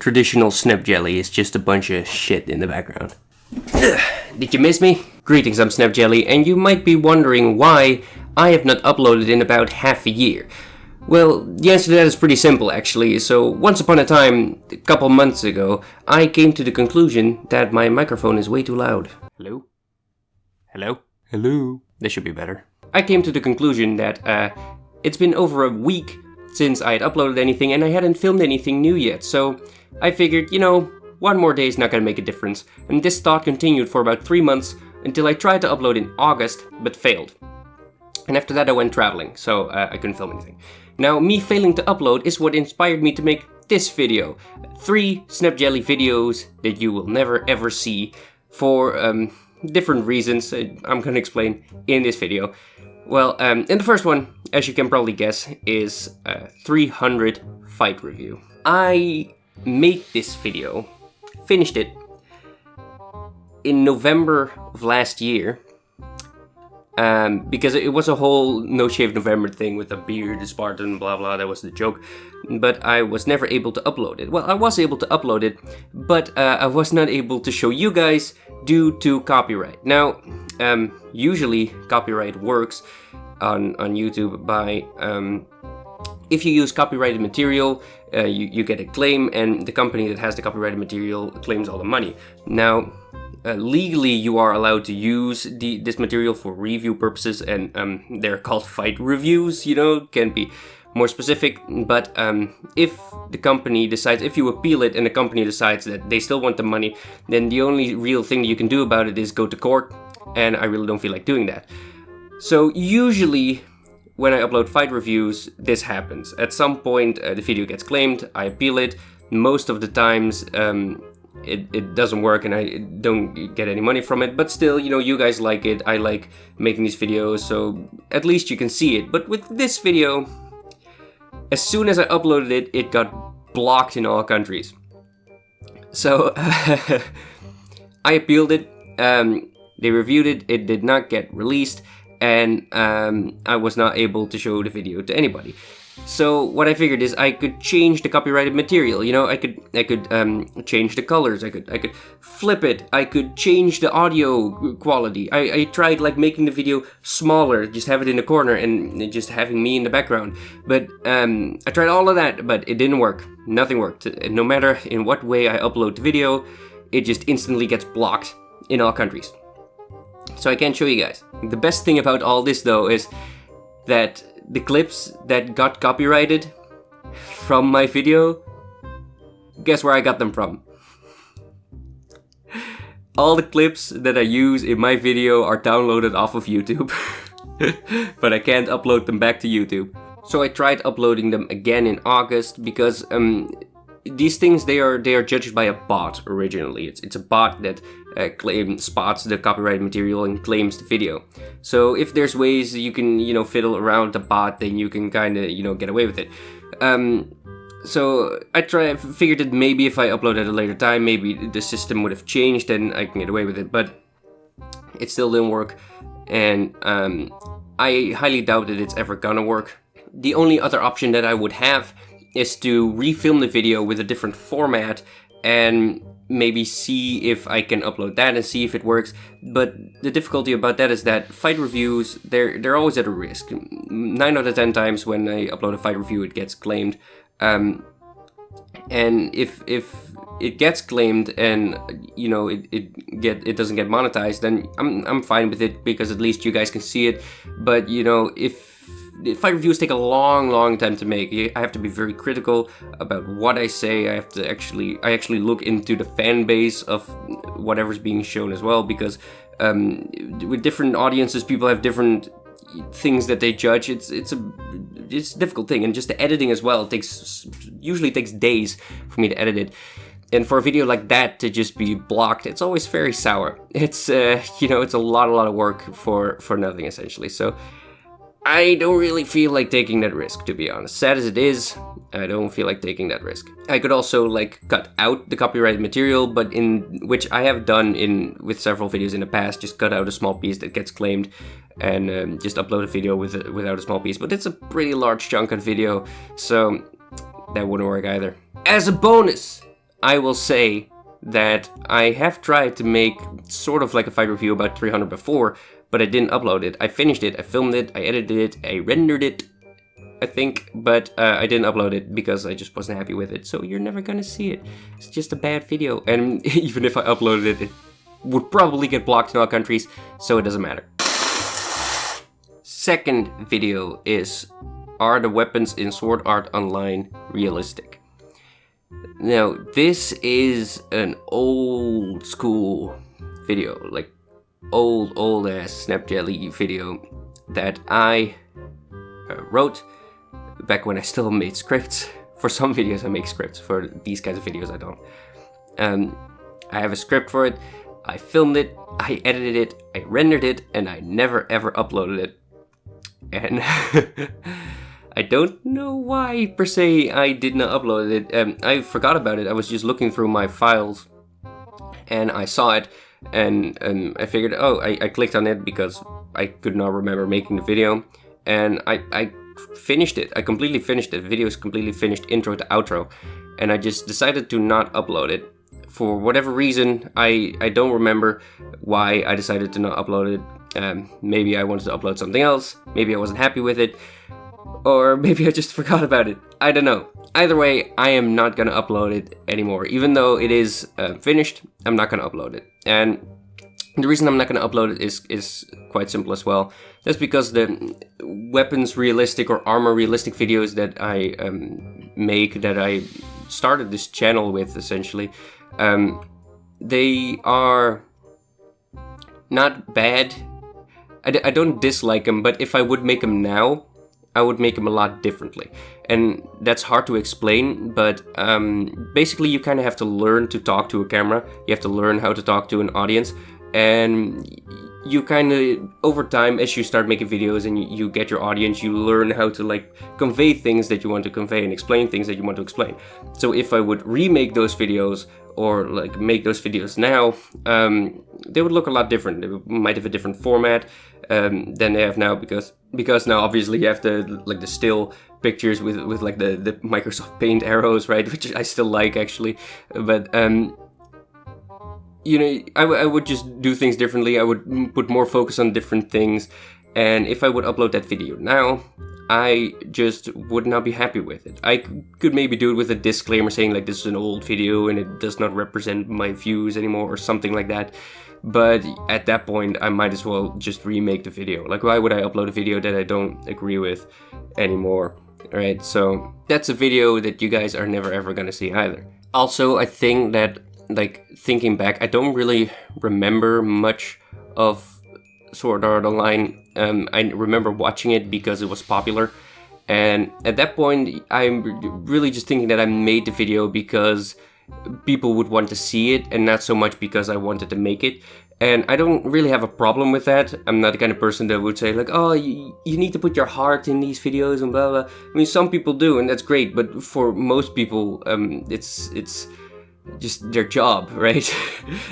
traditional Snapjelly is just a bunch of shit in the background. Did you miss me? Greetings, I'm Snapjelly, and you might be wondering why I have not uploaded in about half a year. Well, the answer to that is pretty simple, actually. So, once upon a time, a couple months ago, I came to the conclusion that my microphone is way too loud. Hello? Hello? Hello? This should be better. I came to the conclusion that it's been over a week since I had uploaded anything and I hadn't filmed anything new yet, so I figured, one more day is not gonna make a difference. And this thought continued for about 3 months until I tried to upload in August, but failed. And after that I went traveling, so I couldn't film anything. Now, me failing to upload is what inspired me to make this video. 3 Snapjelly videos that you will never ever see for different reasons I'm gonna explain in this video. Well, and the first one, as you can probably guess, is 300 fight review. I made this video, finished it, in November of last year, because it was a whole No Shave November thing with the beard, the Spartan, blah blah, that was the joke, but I was never able to upload it. Well, I was able to upload it, but I was not able to show you guys due to copyright. Now, usually copyright works on YouTube by, if you use copyrighted material, you get a claim, and the company that has the copyrighted material claims all the money. Now, legally you are allowed to use this material for review purposes, and they're called fight reviews, can be more specific, but if the company decides, if you appeal it and the company decides that they still want the money, then the only real thing you can do about it is go to court, and I really don't feel like doing that. So usually when I upload fight reviews, this happens. At some point the video gets claimed, I appeal it. Most of the times it doesn't work and I don't get any money from it, but still, you guys like it, I like making these videos, so at least you can see it. But with this video, as soon as I uploaded it, it got blocked in all countries. So I appealed it, they reviewed it, it did not get released, and I was not able to show the video to anybody. So what I figured is I could change the copyrighted material. I could change the colors. I could flip it. I could change the audio quality. I tried making the video smaller, just have it in the corner and just having me in the background. But I tried all of that, but it didn't work. Nothing worked. No matter in what way I upload the video, it just instantly gets blocked in all countries. So I can't show you guys. The best thing about all this though is that the clips that got copyrighted from my video, guess where I got them from? All the clips that I use in my video are downloaded off of YouTube, but I can't upload them back to YouTube. So I tried uploading them again in August because these things, they are judged by a bot originally. It's a bot that spots the copyrighted material and claims the video. So if there's ways you can fiddle around the bot, then you can kind of get away with it. So I figured that maybe if I upload at a later time, maybe the system would have changed and I can get away with it, but it still didn't work, and I highly doubt that it's ever gonna work. The only other option that I would have is to refilm the video with a different format and maybe see if I can upload that and see if it works. But the difficulty about that is that fight reviews, they're always at a risk. 9 out of 10 times when I upload a fight review, it gets claimed. And if it gets claimed and it doesn't get monetized, then I'm fine with it because at least you guys can see it. But if fight reviews take a long time to make, I have to be very critical about what I say. I actually look into the fan base of whatever's being shown as well, because with different audiences, people have different things that they judge. It's a difficult thing, and just the editing as well usually takes days for me to edit it. And for a video like that to just be blocked, it's always very sour. It's it's a lot of work for nothing essentially. So I don't really feel like taking that risk, to be honest. Sad as it is, I don't feel like taking that risk. I could also cut out the copyrighted material, but in which I have done with several videos in the past, just cut out a small piece that gets claimed and just upload a video without a small piece. But it's a pretty large chunk of video, so that wouldn't work either. As a bonus, I will say that I have tried to make sort of like a fight review about 300 before, but I didn't upload it. I finished it, I filmed it, I edited it, I rendered it, I think, but I didn't upload it because I just wasn't happy with it. So you're never gonna see it. It's just a bad video. And even if I uploaded it, it would probably get blocked in all countries, so it doesn't matter. Second video is, are the weapons in Sword Art Online realistic? Now, this is an old school video, like old ass Snapjelly video that I wrote back when I still made scripts. For some videos I make scripts, for these kinds of videos I don't. I have a script for it, I filmed it, I edited it, I rendered it, and I never ever uploaded it. And I don't know why, per se, I did not upload it. I forgot about it. I was just looking through my files, and I saw it, and I figured, oh, I clicked on it because I could not remember making the video, and I finished it. I completely finished it. The video is completely finished, intro to outro, and I just decided to not upload it. For whatever reason, I don't remember why I decided to not upload it. Maybe I wanted to upload something else, maybe I wasn't happy with it, or maybe I just forgot about it. I don't know. Either way, I am not gonna upload it anymore. Even though it is finished, I'm not gonna upload it. And the reason I'm not gonna upload it is quite simple as well. That's because the weapons realistic or armor realistic videos that I make, that I started this channel with essentially, they are not bad. I don't dislike them, but if I would make them now, I would make them a lot differently. And that's hard to explain, but basically you kind of have to learn to talk to a camera. You have to learn how to talk to an audience. And you kind of, over time, as you start making videos and you get your audience, you learn how to like convey things that you want to convey and explain things that you want to explain. So if I would remake those videos or like make those videos now, they would look a lot different. They might have a different format than they have now, because now obviously you have the still pictures with like the Microsoft Paint arrows, right? Which I still like actually, but you know, I would just do things differently. I would put more focus on different things, and if I would upload that video now, I just would not be happy with it. I could maybe do it with a disclaimer saying like this is an old video and it does not represent my views anymore or something like that. But at that point, I might as well just remake the video. Like, why would I upload a video that I don't agree with anymore? Alright, so that's a video that you guys are never ever gonna see either. Also, I think that, like, thinking back, I don't really remember much of Sword Art Online. I remember watching it because it was popular, and at that point I'm really just thinking that I made the video because people would want to see it and not so much because I wanted to make it. And I don't really have a problem with that. I'm not the kind of person that would say like, oh, you need to put your heart in these videos and blah blah. I mean, some people do, and that's great, but for most people it's just their job, right?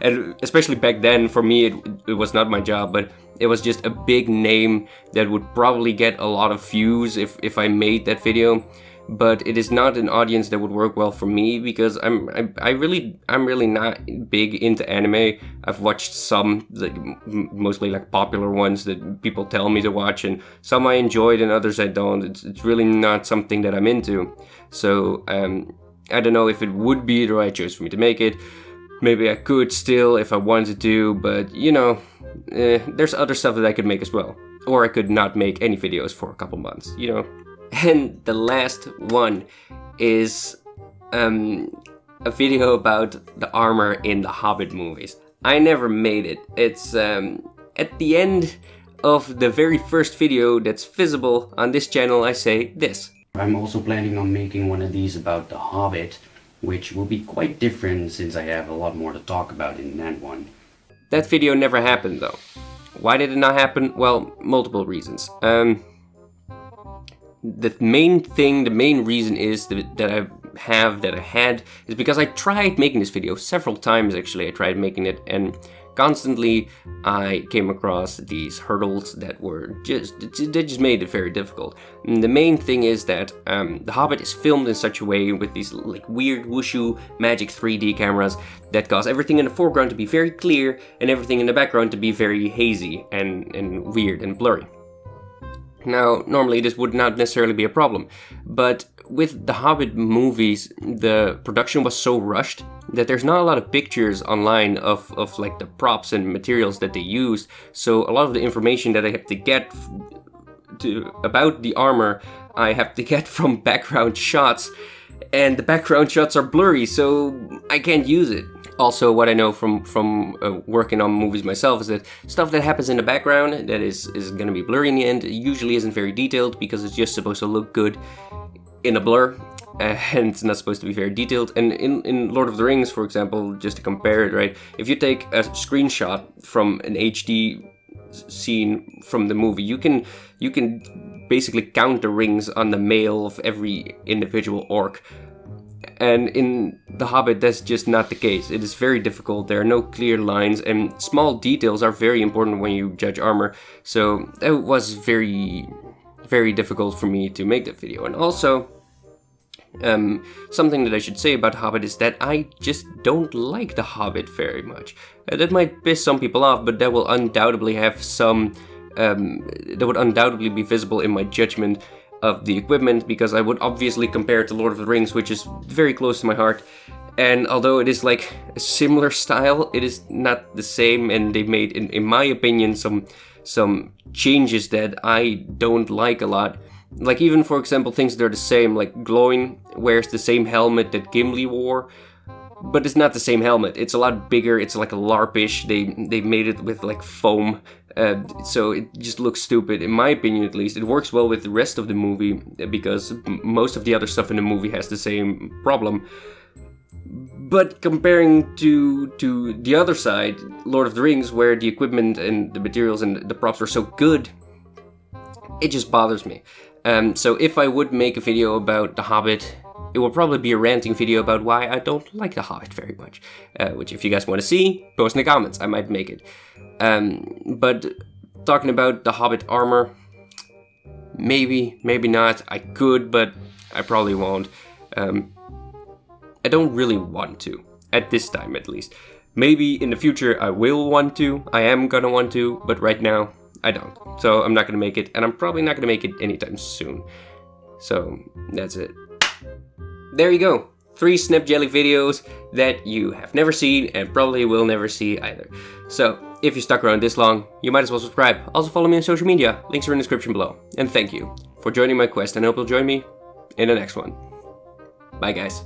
And especially back then, for me, it was not my job, but it was just a big name that would probably get a lot of views if I made that video. But it is not an audience that would work well for me, because I'm really not big into anime. I've watched some, like, mostly like popular ones that people tell me to watch, and some I enjoyed and others I don't. It's really not something that I'm into. So I don't know if it would be the right choice for me to make it. Maybe I could still if I wanted to, but you know, there's other stuff that I could make as well. Or I could not make any videos for a couple months, you know. And the last one is a video about the armor in the Hobbit movies. I never made it. It's at the end of the very first video that's visible on this channel, I say this. I'm also planning on making one of these about the Hobbit, which will be quite different since I have a lot more to talk about in that one. That video never happened though. Why did it not happen? Well, multiple reasons. The main reason is that I had is because I tried making this video several times actually. I tried making it, and constantly I came across these hurdles that were they just made it very difficult. And the main thing is that The Hobbit is filmed in such a way with these like weird wushu magic 3D cameras that cause everything in the foreground to be very clear and everything in the background to be very hazy and weird and blurry. Now, normally this would not necessarily be a problem, but with the Hobbit movies, the production was so rushed that there's not a lot of pictures online of like the props and materials that they used. So a lot of the information that I have to get about the armor, I have to get from background shots, and the background shots are blurry, so I can't use it. Also, what I know from working on movies myself is that stuff that happens in the background that is going to be blurry in the end usually isn't very detailed because it's just supposed to look good in a blur, and it's not supposed to be very detailed. And in Lord of the Rings, for example, just to compare it, right? If you take a screenshot from an HD scene from the movie, you can basically count the rings on the mail of every individual orc. And in The Hobbit, that's just not the case. It is very difficult. There are no clear lines, and small details are very important when you judge armor. So that was very, very difficult for me to make that video. And also, something that I should say about Hobbit is that I just don't like The Hobbit very much. That might piss some people off, but that will undoubtedly have some. That would undoubtedly be visible in my judgment of the equipment, because I would obviously compare it to Lord of the Rings, which is very close to my heart. And although it is like a similar style, it is not the same, and they've made, in my opinion, some changes that I don't like a lot. Like even, for example, things that are the same, like Glowing wears the same helmet that Gimli wore, but it's not the same helmet. It's a lot bigger, it's like a LARPish, they made it with like foam. So it just looks stupid, in my opinion at least. It works well with the rest of the movie because most of the other stuff in the movie has the same problem. But comparing to the other side, Lord of the Rings, where the equipment and the materials and the props are so good, it just bothers me. So if I would make a video about The Hobbit, it will probably be a ranting video about why I don't like The Hobbit very much. Which if you guys want to see, post in the comments, I might make it. But talking about the Hobbit armor, maybe not. I could, but I probably won't. I don't really want to, at this time at least. Maybe in the future I will want to, I am gonna want to, but right now I don't. So I'm not gonna make it, and I'm probably not gonna make it anytime soon. So that's it. There you go. 3 Snapjelly videos that you have never seen and probably will never see either. So, if you stuck around this long, you might as well subscribe. Also follow me on social media, links are in the description below. And thank you for joining my quest, and I hope you'll join me in the next one. Bye guys.